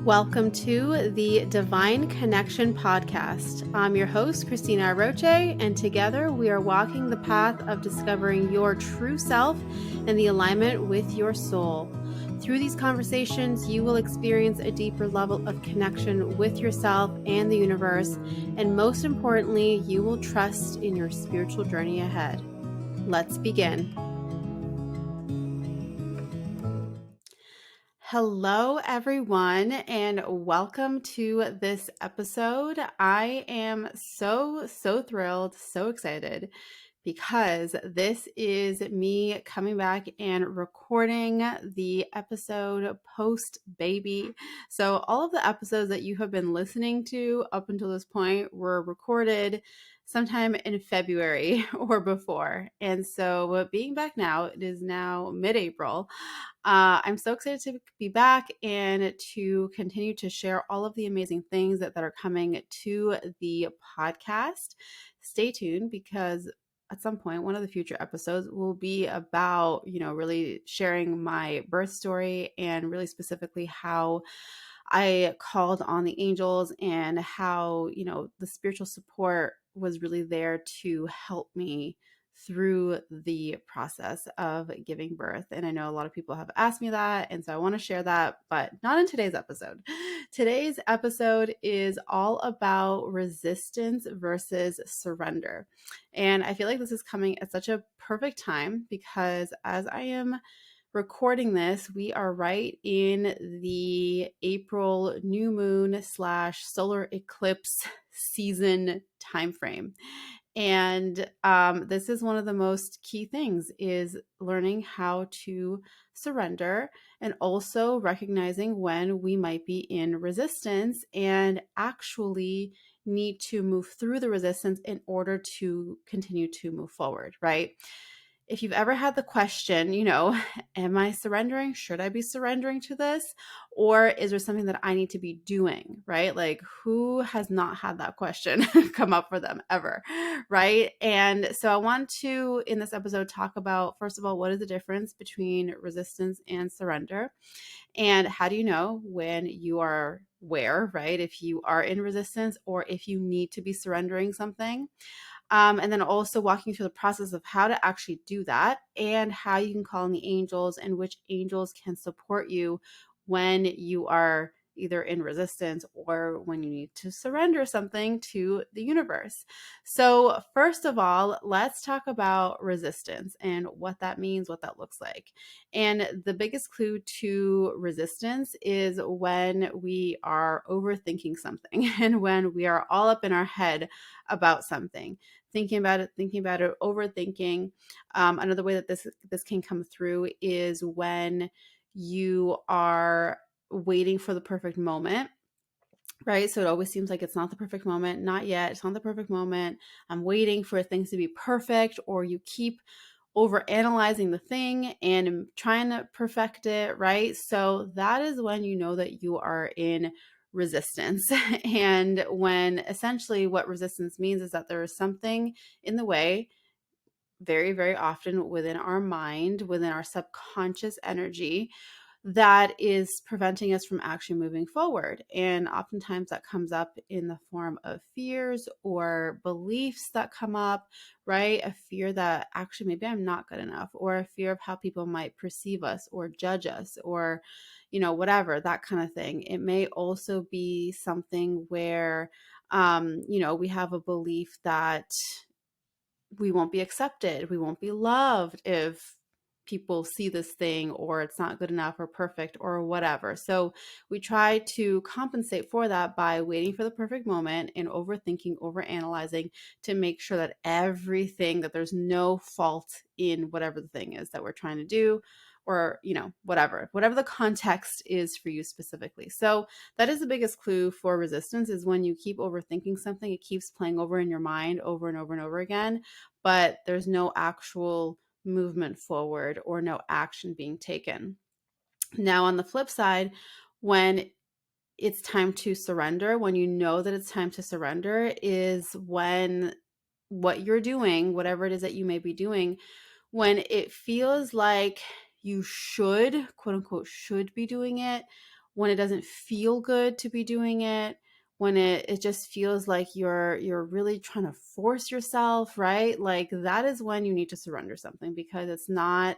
Welcome to the Divine Connection Podcast. I'm your host, Cristina Aroche, and together we are walking the path of discovering your true self and the alignment with your soul. Through these conversations, you will experience a deeper level of connection with yourself and the universe, and most importantly, you will trust in your spiritual journey ahead. Let's begin. Hello, everyone, and welcome to this episode. I am so thrilled, so excited because this is me coming back and recording the episode post baby. So all of the episodes that you have been listening to up until this point were recorded sometime in February or before. And so being back now, it is now mid-April. I'm so excited to be back and to continue to share all of the amazing things that are coming to the podcast. Stay tuned because at some point, one of the future episodes will be about, really sharing my birth story and really specifically how I called on the angels and how, the spiritual support was really there to help me through the process of giving birth. And I know a lot of people have asked me that. And so I want to share that, but not in today's episode. Today's episode is all about resistance versus surrender. And I feel like this is coming at such a perfect time because as I am recording this, we are right in the April new moon / solar eclipse season timeframe. And this is one of the most key things is learning how to surrender and also recognizing when we might be in resistance and actually need to move through the resistance in order to continue to move forward, right? If you've ever had the question, am I surrendering? Should I be surrendering to this? Or is there something that I need to be doing, right? Like who has not had that question come up for them ever, right? And so I want to, in this episode, talk about, first of all, what is the difference between resistance and surrender? And how do you know when you are where, right? If you are in resistance or if you need to be surrendering something. And then also walking through the process of how to actually do that and how you can call on the angels and which angels can support you when you are either in resistance or when you need to surrender something to the universe. So first of all, let's talk about resistance and what that means, what that looks like. And the biggest clue to resistance is when we are overthinking something and when we are all up in our head about something. Thinking about it, overthinking. Another way that this can come through is when you are waiting for the perfect moment, right? So it always seems like it's not the perfect moment. Not yet. It's not the perfect moment. I'm waiting for things to be perfect, or you keep over analyzing the thing and trying to perfect it, right? So that is when you know that you are in resistance. And when essentially what resistance means is that there is something in the way, very, very often within our mind, within our subconscious energy, that is preventing us from actually moving forward. And oftentimes that comes up in the form of fears or beliefs that come up, right? A fear that actually maybe I'm not good enough, or a fear of how people might perceive us or judge us, or, whatever, that kind of thing. It may also be something where, we have a belief that we won't be accepted, we won't be loved if people see this thing, or it's not good enough or perfect or whatever. So we try to compensate for that by waiting for the perfect moment and overthinking, overanalyzing to make sure that that there's no fault in whatever the thing is that we're trying to do, or, whatever the context is for you specifically. So that is the biggest clue for resistance, is when you keep overthinking something, it keeps playing over in your mind over and over and over again, but there's no actual movement forward or no action being taken. Now, on the flip side, when it's time to surrender, when you know that it's time to surrender, is when what you're doing, whatever it is that you may be doing, when it feels like you should, quote unquote, should be doing it, when it doesn't feel good to be doing it, when it just feels like you're really trying to force yourself, right? Like that is when you need to surrender something, because it's not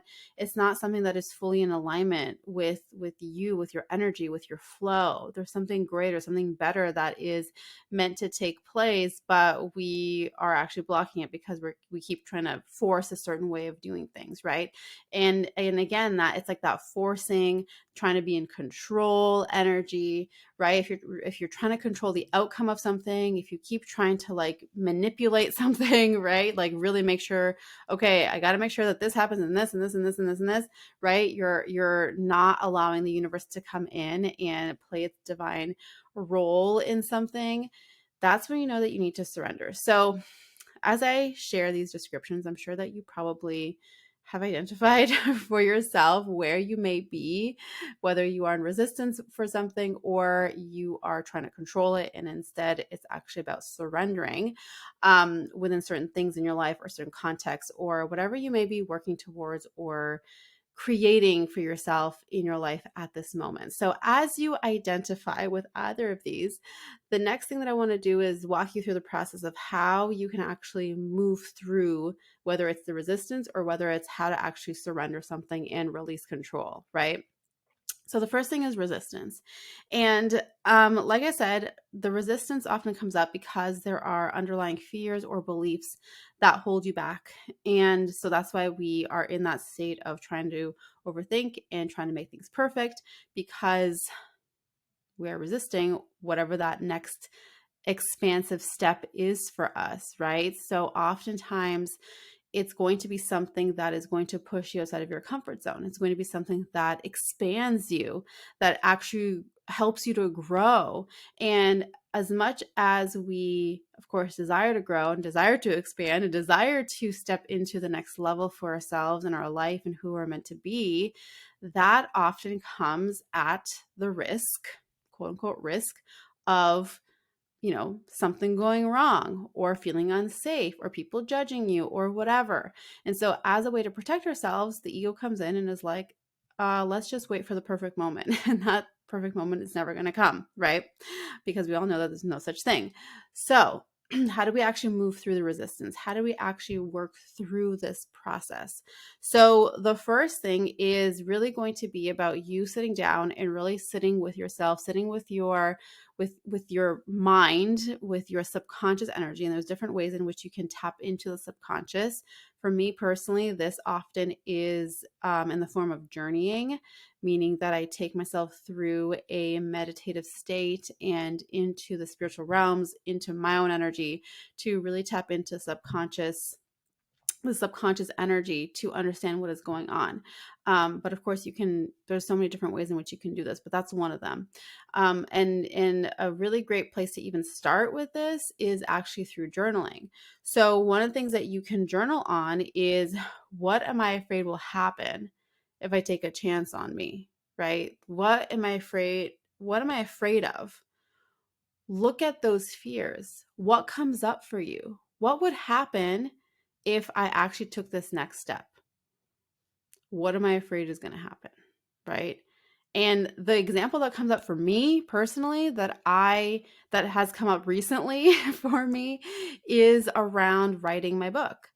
something that is fully in alignment with you, with your energy, with your flow. There's something greater, something better that is meant to take place, but we are actually blocking it because we keep trying to force a certain way of doing things, right? And again, that it's like that forcing, trying to be in control energy, right? If you're trying to control the outcome of something, if you keep trying to like manipulate something, right? Like really make sure, okay, I got to make sure that this happens and this and this and this and this and this, right? You're not allowing the universe to come in and play its divine role in something. That's when you know that you need to surrender. So as I share these descriptions, I'm sure that you probably have identified for yourself where you may be, whether you are in resistance for something or you are trying to control it. And instead, it's actually about surrendering within certain things in your life or certain contexts or whatever you may be working towards or creating for yourself in your life at this moment. So, as you identify with either of these, the next thing that I want to do is walk you through the process of how you can actually move through, whether it's the resistance or whether it's how to actually surrender something and release control, right? So the first thing is resistance. And like I said, the resistance often comes up because there are underlying fears or beliefs that hold you back. And so that's why we are in that state of trying to overthink and trying to make things perfect, because we are resisting whatever that next expansive step is for us, right? So oftentimes it's going to be something that is going to push you outside of your comfort zone. It's going to be something that expands you, that actually helps you to grow. And as much as we, of course, desire to grow and desire to expand and desire to step into the next level for ourselves and our life and who we're meant to be, that often comes at the risk, quote unquote, risk of something going wrong or feeling unsafe or people judging you or whatever. And so, as a way to protect ourselves, the ego comes in and is like, let's just wait for the perfect moment. And that perfect moment is never going to come, right? Because we all know that there's no such thing. So, how do we actually move through the resistance? How do we actually work through this process? So, the first thing is really going to be about you sitting down and really sitting with yourself, sitting with your mind, with your subconscious energy. And there's different ways in which you can tap into the subconscious. For me personally, this often is in the form of journeying, meaning that I take myself through a meditative state and into the spiritual realms, into my own energy, to really tap into the subconscious energy to understand what is going on. But of course, there's so many different ways in which you can do this, but that's one of them. And a really great place to even start with this is actually through journaling. So, one of the things that you can journal on is, what am I afraid will happen if I take a chance on me, right? What am I afraid? What am I afraid of? Look at those fears. What comes up for you? What would happen if I actually took this next step? What am I afraid is going to happen? Right? And the example that comes up for me personally that has come up recently for me is around writing my book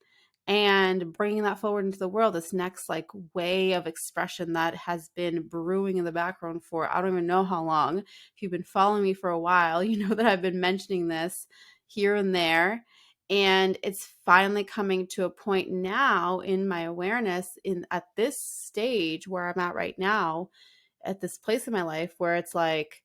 and bringing that forward into the world, this next like way of expression that has been brewing in the background for I don't even know how long. If you've been following me for a while, you know that I've been mentioning this here and there. And it's finally coming to a point now in my awareness in at this stage where I'm at right now, at this place in my life where it's like,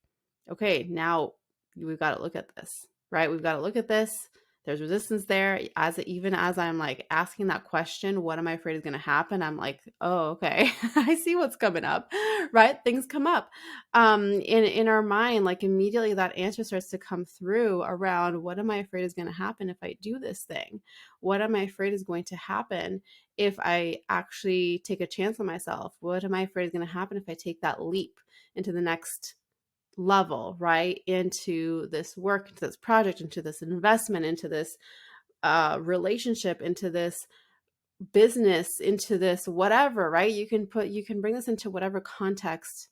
okay, now we've got to look at this, right? We've got to look at this. There's resistance there. Even as I'm like asking that question, what am I afraid is going to happen? I'm like, oh, okay, I see what's coming up, right? Things come up in our mind, like immediately that answer starts to come through around, what am I afraid is going to happen if I do this thing? What am I afraid is going to happen if I actually take a chance on myself? What am I afraid is going to happen if I take that leap into the next level, right? Into this work, into this project, into this investment, into this relationship, into this business, into this whatever, right? You can bring this into whatever context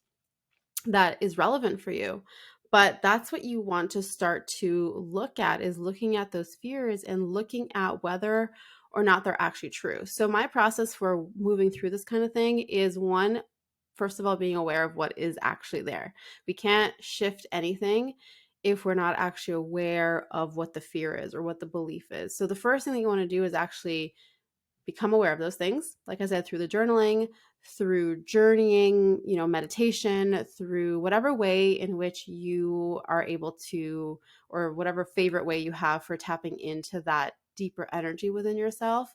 that is relevant for you. But that's what you want to start to look at, is looking at those fears and looking at whether or not they're actually true. So my process for moving through this kind of thing is, one, first of all, being aware of what is actually there. We can't shift anything if we're not actually aware of what the fear is or what the belief is. So the first thing that you want to do is actually become aware of those things. Like I said, through the journaling, through journeying, meditation, through whatever way in which you are able to, or whatever favorite way you have for tapping into that deeper energy within yourself.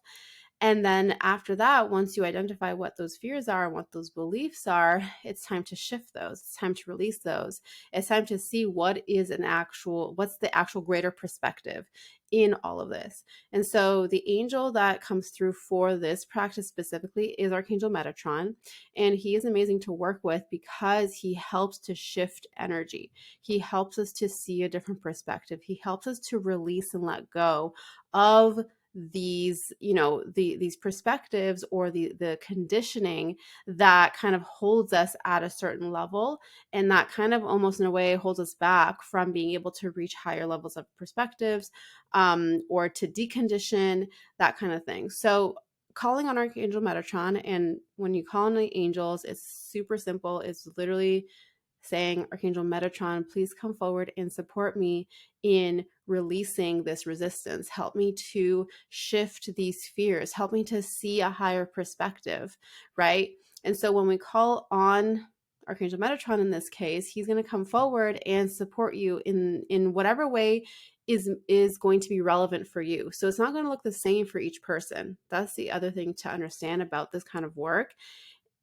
And then after that, once you identify what those fears are and what those beliefs are, it's time to shift those. It's time to release those. It's time to see what's the actual greater perspective in all of this. And so the angel that comes through for this practice specifically is Archangel Metatron. And he is amazing to work with because he helps to shift energy. He helps us to see a different perspective. He helps us to release and let go of these these perspectives, or the conditioning that kind of holds us at a certain level, and that kind of almost in a way holds us back from being able to reach higher levels of perspectives, or to decondition, that kind of thing. So calling on Archangel Metatron, and when you call on the angels, it's super simple. It's literally saying, Archangel Metatron, please come forward and support me in releasing this resistance. Help me to shift these fears. Help me to see a higher perspective, right? And so when we call on Archangel Metatron in this case, he's going to come forward and support you in whatever way is going to be relevant for you. So it's not going to look the same for each person. That's the other thing to understand about this kind of work.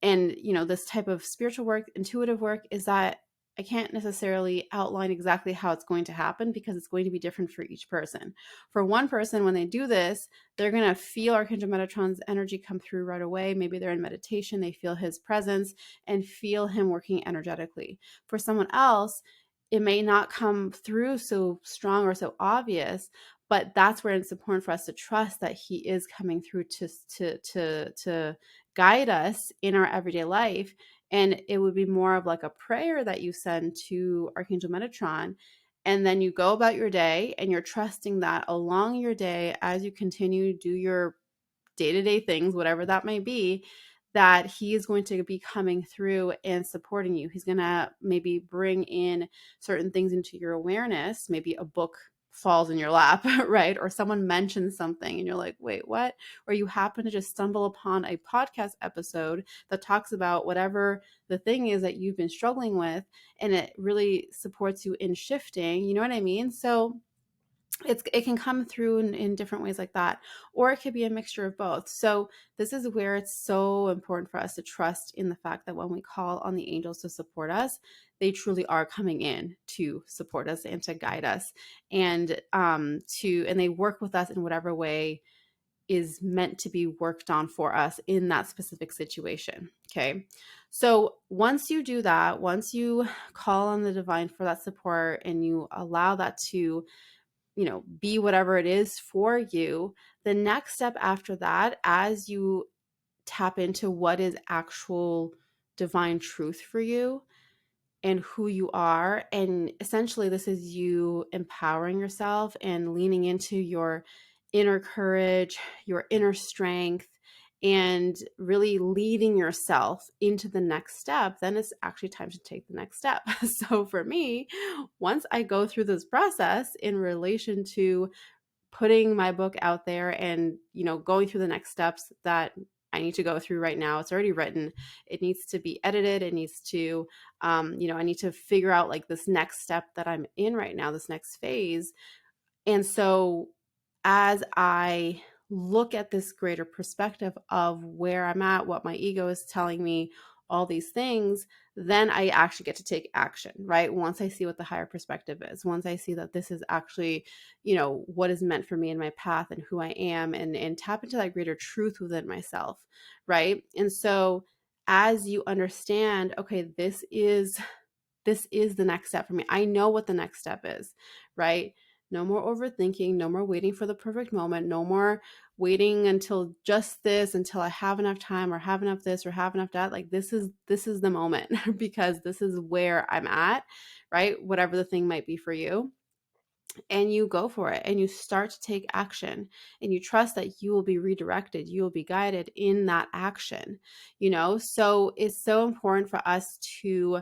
And this type of spiritual work, intuitive work, is that I can't necessarily outline exactly how it's going to happen, because it's going to be different for each person. For one person, when they do this, they're going to feel Archangel Metatron's energy come through right away. Maybe they're in meditation, they feel his presence and feel him working energetically. For someone else, it may not come through so strong or so obvious, but that's where it's important for us to trust that he is coming through to guide us in our everyday life. And it would be more of like a prayer that you send to Archangel Metatron. And then you go about your day, and you're trusting that along your day, as you continue to do your day-to-day things, whatever that may be, that he is going to be coming through and supporting you. He's going to maybe bring in certain things into your awareness. Maybe a book falls in your lap, right? Or someone mentions something and you're like, wait, what? Or you happen to just stumble upon a podcast episode that talks about whatever the thing is that you've been struggling with, and it really supports you in shifting. You know what I mean? So it can come through in different ways like that, or it could be a mixture of both. So this is where it's so important for us to trust in the fact that when we call on the angels to support us, they truly are coming in to support us and to guide us, and they work with us in whatever way is meant to be worked on for us in that specific situation. Okay. So once you do that, once you call on the divine for that support and you allow that to be whatever it is for you, the next step after that, as you tap into what is actual divine truth for you and who you are, and essentially this is you empowering yourself and leaning into your inner courage, your inner strength, and really leading yourself into the next step, then it's actually time to take the next step. So for me, once I go through this process in relation to putting my book out there and, going through the next steps that I need to go through right now, it's already written. It needs to be edited. It needs to, I need to figure out like this next step that I'm in right now, this next phase. And so as I look at this greater perspective of where I'm at, what my ego is telling me, all these things, then I actually get to take action, right? Once I see what the higher perspective is, once I see that this is actually, what is meant for me in my path and who I am, and tap into that greater truth within myself, right? And so as you understand, okay, this is the next step for me. I know what the next step is, right? No more overthinking, no more waiting for the perfect moment, no more waiting until just this, until I have enough time or have enough this or have enough that. Like this is the moment because this is where I'm at, right? Whatever the thing might be for you, and you go for it and you start to take action and you trust that you will be redirected, you will be guided in that action. So it's so important for us to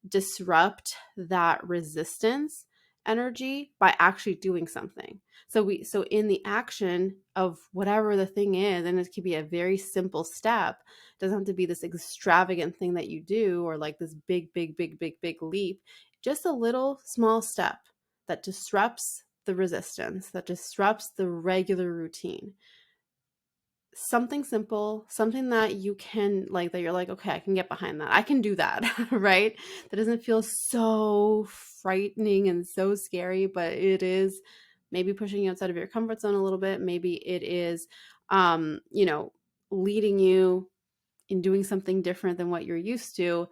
disrupt that resistance energy by actually doing something. So in the action of whatever the thing is, and it could be a very simple step, it doesn't have to be this extravagant thing that you do or like this big leap, just a little small step that disrupts the resistance, that disrupts the regular routine. Something simple, something that you can like, that you're like, okay, I can get behind that. I can do that, right? That doesn't feel so frightening and so scary, but it is maybe pushing you outside of your comfort zone a little bit. Maybe it is, leading you in doing something different than what you're used to.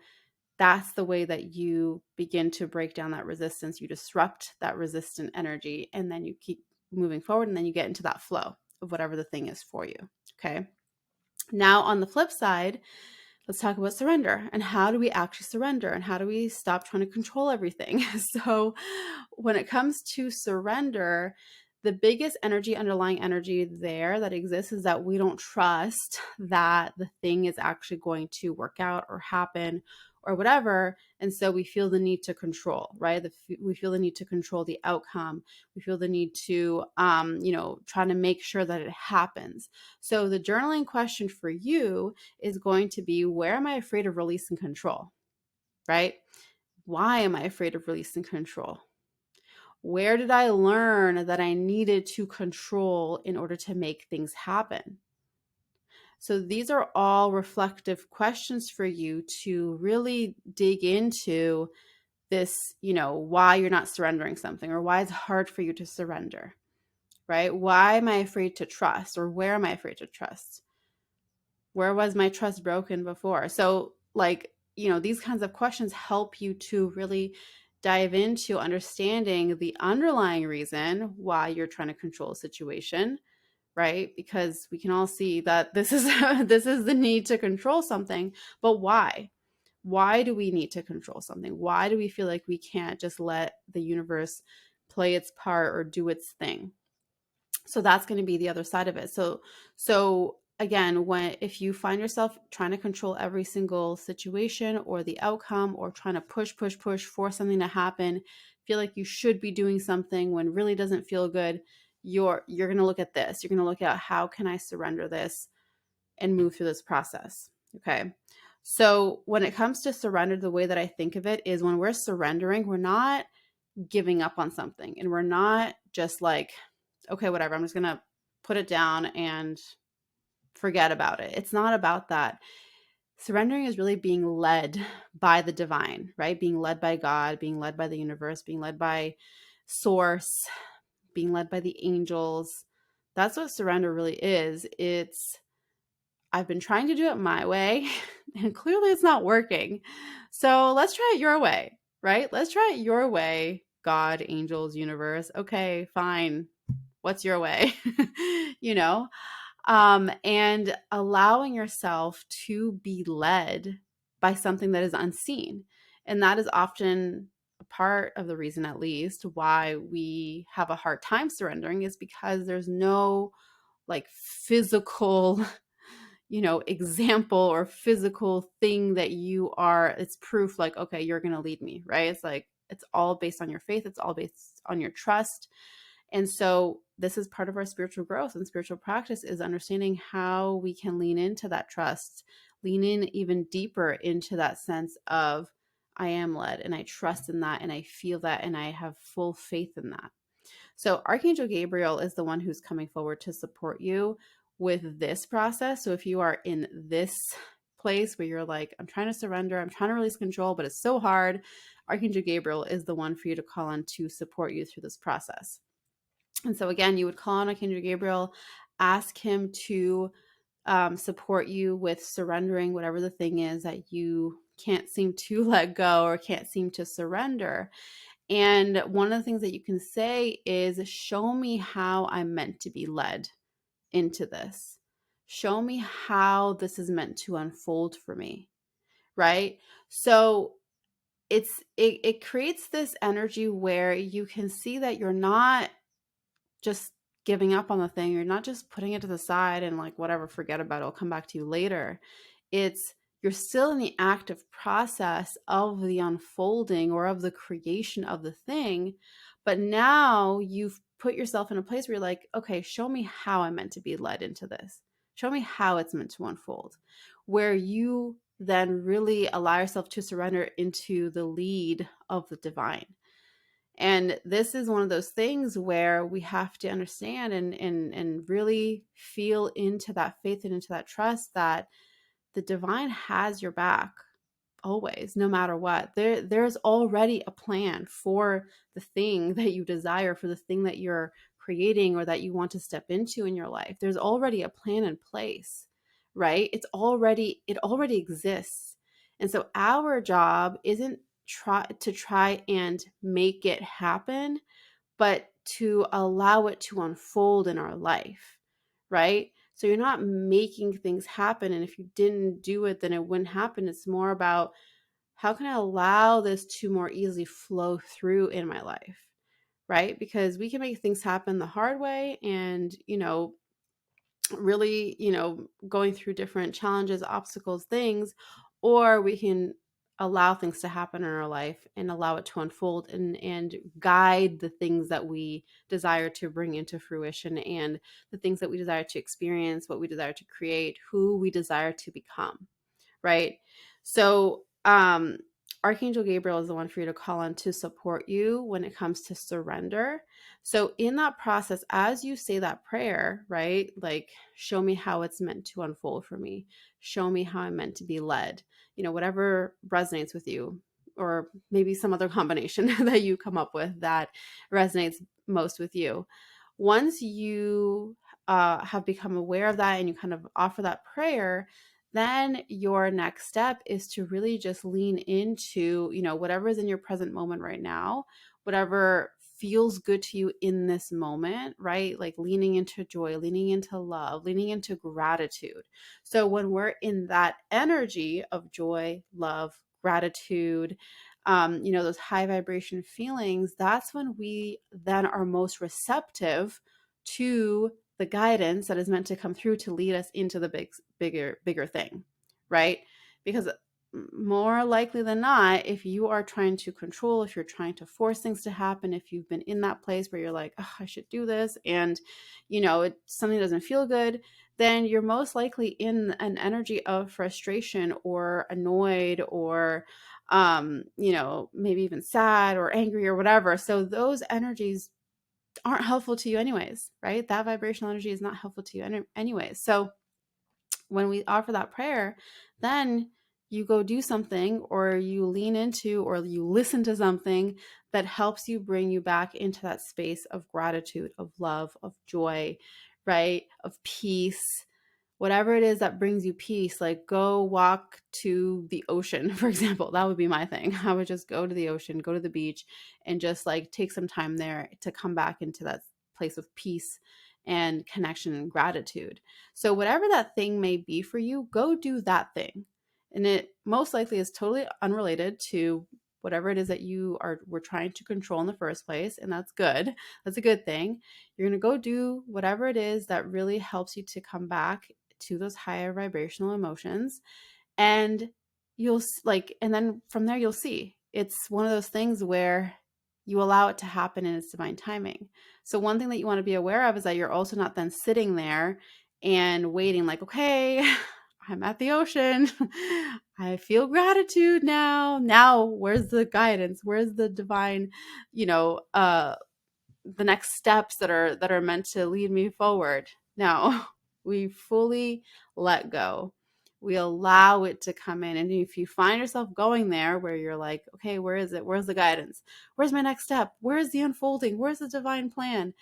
That's the way that you begin to break down that resistance. You disrupt that resistant energy, and then you keep moving forward, and then you get into that flow of whatever the thing is for you. Okay. Now, on the flip side, let's talk about surrender and how do we actually surrender and how do we stop trying to control everything. So, when it comes to surrender, the biggest underlying energy there that exists is that we don't trust that the thing is actually going to work out or happen or whatever. And so we feel the need to control, right? We feel the need to control the outcome. We feel the need to, try to make sure that it happens. So the journaling question for you is going to be, where am I afraid of releasing control, right? Why am I afraid of releasing control? Where did I learn that I needed to control in order to make things happen? So these are all reflective questions for you to really dig into this, why you're not surrendering something or why it's hard for you to surrender, right? Why am I afraid to trust, or where am I afraid to trust? Where was my trust broken before? So these kinds of questions help you to really dive into understanding the underlying reason why you're trying to control a situation, right? Because we can all see that this is this is the need to control something, but why? Why do we need to control something? Why do we feel like we can't just let the universe play its part or do its thing? So that's going to be the other side of it. So again, if you find yourself trying to control every single situation or the outcome, or trying to push for something to happen, feel like you should be doing something when really doesn't feel good, you're going to look at this. You're going to look at, how can I surrender this and move through this process? Okay. So when it comes to surrender, the way that I think of it is, when we're surrendering, we're not giving up on something, and we're not just like, okay, whatever, I'm just going to put it down and forget about it. It's not about that. Surrendering is really being led by the divine, right? Being led by God, being led by the universe, being led by source, being led by the angels. That's what surrender really is. I've been trying to do it my way, and clearly it's not working. So let's try it your way, right? Let's try it your way. God, angels, universe. Okay, fine. What's your way? you know? And allowing yourself to be led by something that is unseen. And that is often a part of the reason, at least, why we have a hard time surrendering, is because there's no like physical example or physical thing that it's proof, like, okay, you're going to lead me, right? It's like, it's all based on your faith. It's all based on your trust. And so this is part of our spiritual growth and spiritual practice, is understanding how we can lean into that trust, lean in even deeper into that sense of, I am led and I trust in that and I feel that and I have full faith in that. So Archangel Gabriel is the one who's coming forward to support you with this process. So if you are in this place where you're like, I'm trying to surrender, I'm trying to release control, but it's so hard, Archangel Gabriel is the one for you to call on to support you through this process. And so again, you would call on Archangel Gabriel, ask him to support you with surrendering whatever the thing is that you can't seem to let go or can't seem to surrender. And one of the things that you can say is, show me how I'm meant to be led into this. Show me how this is meant to unfold for me, right? So it creates this energy where you can see that you're not just giving up on the thing. You're not just putting it to the side and like, whatever, forget about it, it'll come back to you later. It's You're still in the active process of the unfolding or of the creation of the thing, but now you've put yourself in a place where you're like, okay, show me how I'm meant to be led into this. Show me how it's meant to unfold, where you then really allow yourself to surrender into the lead of the divine. And this is one of those things where we have to understand and really feel into that faith and into that trust that the divine has your back always, no matter what. There's already a plan for the thing that you desire, for the thing that you're creating or that you want to step into in your life. There's already a plan in place, right? It already exists. And so our job isn't try and make it happen, but to allow it to unfold in our life, right? So you're not making things happen. And if you didn't do it, then it wouldn't happen. It's more about, how can I allow this to more easily flow through in my life, right? Because we can make things happen the hard way and, really, going through different challenges, obstacles, things, or we can allow things to happen in our life and allow it to unfold and guide the things that we desire to bring into fruition and the things that we desire to experience, what we desire to create, who we desire to become, right? So, Archangel Gabriel is the one for you to call on to support you when it comes to surrender. So, in that process, as you say that prayer, right? Like, show me how it's meant to unfold for me. Show me how I'm meant to be led. Whatever resonates with you, or maybe some other combination that you come up with that resonates most with you. Once you have become aware of that and you kind of offer that prayer, then your next step is to really just lean into, whatever is in your present moment right now, whatever feels good to you in this moment, right? Like leaning into joy, leaning into love, leaning into gratitude. So when we're in that energy of joy, love, gratitude, those high vibration feelings, that's when we then are most receptive to the guidance that is meant to come through to lead us into the bigger thing, right? Because more likely than not, if you are trying to control, if you're trying to force things to happen, if you've been in that place where you're like, oh, I should do this, and something doesn't feel good, then you're most likely in an energy of frustration or annoyed or maybe even sad or angry or whatever. So those energies aren't helpful to you anyways, right? That vibrational energy is not helpful to you anyways. So when we offer that prayer, then you go do something or you lean into or you listen to something that helps you bring you back into that space of gratitude, of love, of joy, right? Of peace, whatever it is that brings you peace. Like, go walk to the ocean, for example. That would be my thing. I would just go to the ocean, go to the beach, and just like take some time there to come back into that place of peace and connection and gratitude. So whatever that thing may be for you, go do that thing. And it most likely is totally unrelated to whatever it is that we're trying to control in the first place. And that's good. That's a good thing. You're going to go do whatever it is that really helps you to come back to those higher vibrational emotions. And and then from there, you'll see it's one of those things where you allow it to happen in its divine timing. So one thing that you want to be aware of is that you're also not then sitting there and waiting like, okay, I'm at the ocean. I feel gratitude now. Now, where's the guidance? Where's the divine, the next steps that are meant to lead me forward? No, we fully let go. We allow it to come in. And if you find yourself going there where you're like, okay, where is it? Where's the guidance? Where's my next step? Where's the unfolding? Where's the divine plan?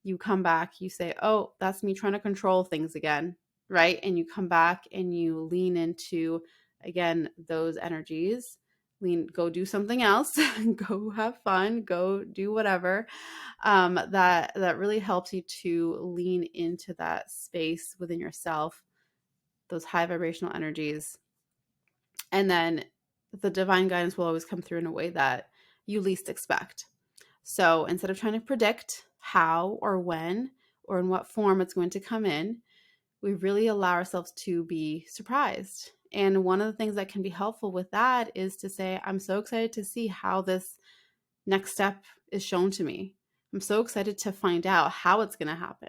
You come back, you say, oh, that's me trying to control things again, right? And you come back and you lean into, again, those energies, go do something else, go have fun, go do whatever. That really helps you to lean into that space within yourself, those high vibrational energies. And then the divine guidance will always come through in a way that you least expect. So instead of trying to predict how or when or in what form it's going to come in, we really allow ourselves to be surprised. And one of the things that can be helpful with that is to say, I'm so excited to see how this next step is shown to me. I'm so excited to find out how it's going to happen,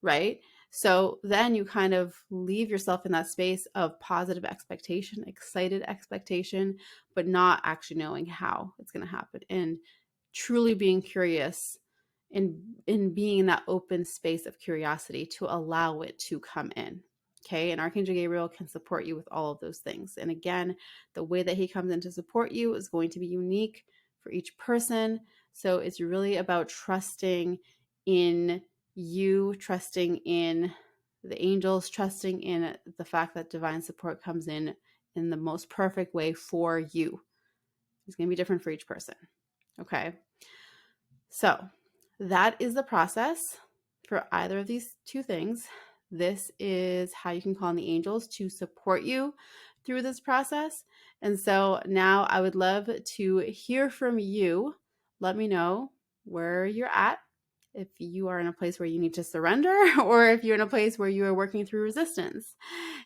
right? So then you kind of leave yourself in that space of positive expectation, excited expectation, but not actually knowing how it's going to happen, and truly being curious in being in that open space of curiosity to allow it to come in. Okay. And Archangel Gabriel can support you with all of those things. And again, the way that he comes in to support you is going to be unique for each person. So it's really about trusting in you, trusting in the angels, trusting in the fact that divine support comes in the most perfect way for you. It's going to be different for each person. Okay. So that is the process for either of these two things. This is how you can call on the angels to support you through this process. And so now I would love to hear from you. Let me know where you're at, if you are in a place where you need to surrender, or if you're in a place where you are working through resistance.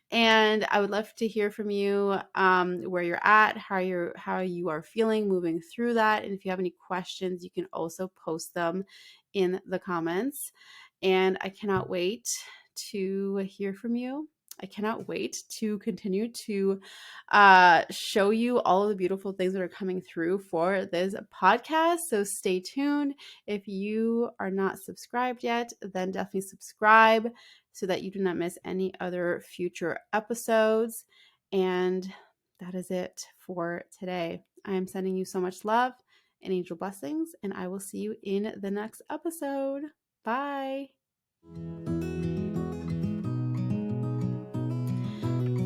And I would love to hear from you, where you're at, how you are feeling moving through that. And if you have any questions, you can also post them in the comments. And I cannot wait to hear from you. I cannot wait to continue to show you all of the beautiful things that are coming through for this podcast. So stay tuned. If you are not subscribed yet, then definitely subscribe so that you do not miss any other future episodes. And that is it for today. I am sending you so much love and angel blessings, and I will see you in the next episode. Bye.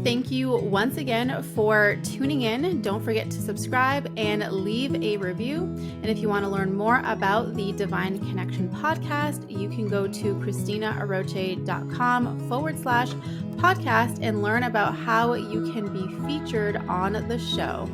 Thank you once again for tuning in. Don't forget to subscribe and leave a review. And if you want to learn more about the Divine Connection podcast, you can go to CristinaAroche.com/podcast and learn about how you can be featured on the show.